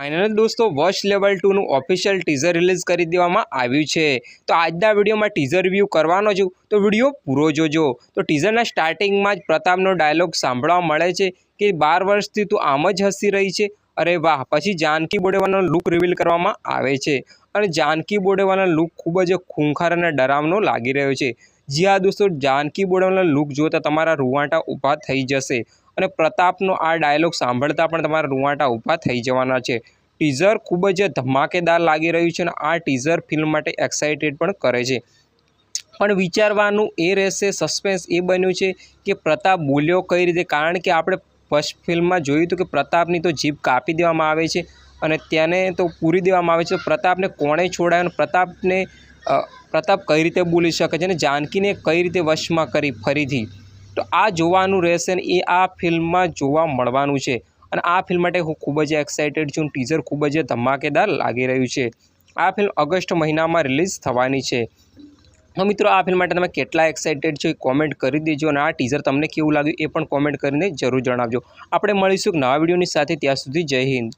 Final दोस्तों watch level 2 નું official teaser release કરી દેવામાં આવ્યું છે। તો આજના વિડીયોમાં ટીઝર રિવ્યૂ કરવાનો છું, તો વિડીયો પૂરો જોજો। તો ટીઝરના સ્ટાર્ટિંગમાં જ પ્રતાપનો ડાયલોગ સાંભળવા મળે છે કે 12 વર્ષથી તું આમ જ હસી રહી છે, અરે વાહ। પછી જાનકી બોડેવાનો લુક રિવીલ કરવામાં આવે છે અને જાનકી બોડેવાનો લુક ખૂબ જ ખૂંખાર અને ડરાવનો લાગી રહ્યો છે। જી હા દોસ્તો, જાનકી બોડેવાનો લુક જોતા તમારા રૂવાંટા ઊભા થઈ જશે અને પ્રતાપનો આ ડાયલોગ સાંભળતા પણ તમારા રૂવાંટા ઊભા થઈ જવાના છે। ટીઝર ખૂબ જ ધમાકેદાર લાગી રહ્યું છે અને આ ટીઝર ફિલ્મ માટે એક્સાઇટેડ પણ કરે છે। પણ વિચારવાનું એ રહેશે, સસ્પેન્સ એ બન્યું છે કે પ્રતાપ બોલ્યો કઈ રીતે, કારણ કે આપણે ફર્સ્ટ ફિલ્મમાં જોયું હતું કે પ્રતાપની તો જીભ કાપી દેવામાં આવે છે અને તેને તો પૂરી દેવામાં આવે છે। તો પ્રતાપને કોણે છોડાયો અને પ્રતાપ કઈ રીતે બોલી શકે છે અને જાનકીને કઈ રીતે વશમાં કરી ફરીથી, તો આ જોવાનું રહેશે ને એ આ ફિલ્મમાં જોવા મળવાનું છે અને આ ફિલ્મ માટે હું ખૂબ જ એક્સાઇટેડ છું। ટીઝર ખૂબ જ ધમાકેદાર લાગી રહ્યું છે। આ ફિલ્મ ઓગસ્ટ મહિનામાં રિલીઝ થવાની છે। તો મિત્રો, આ ફિલ્મ માટે તમે કેટલા એક્સાઇટેડ છો એ કોમેન્ટ કરી દેજો અને આ ટીઝર તમને કેવું લાગ્યું એ પણ કોમેન્ટ કરીને જરૂર જણાવજો। આપણે મળીશું એક નવા વિડીયોની સાથે, ત્યાં સુધી જય હિન્દ।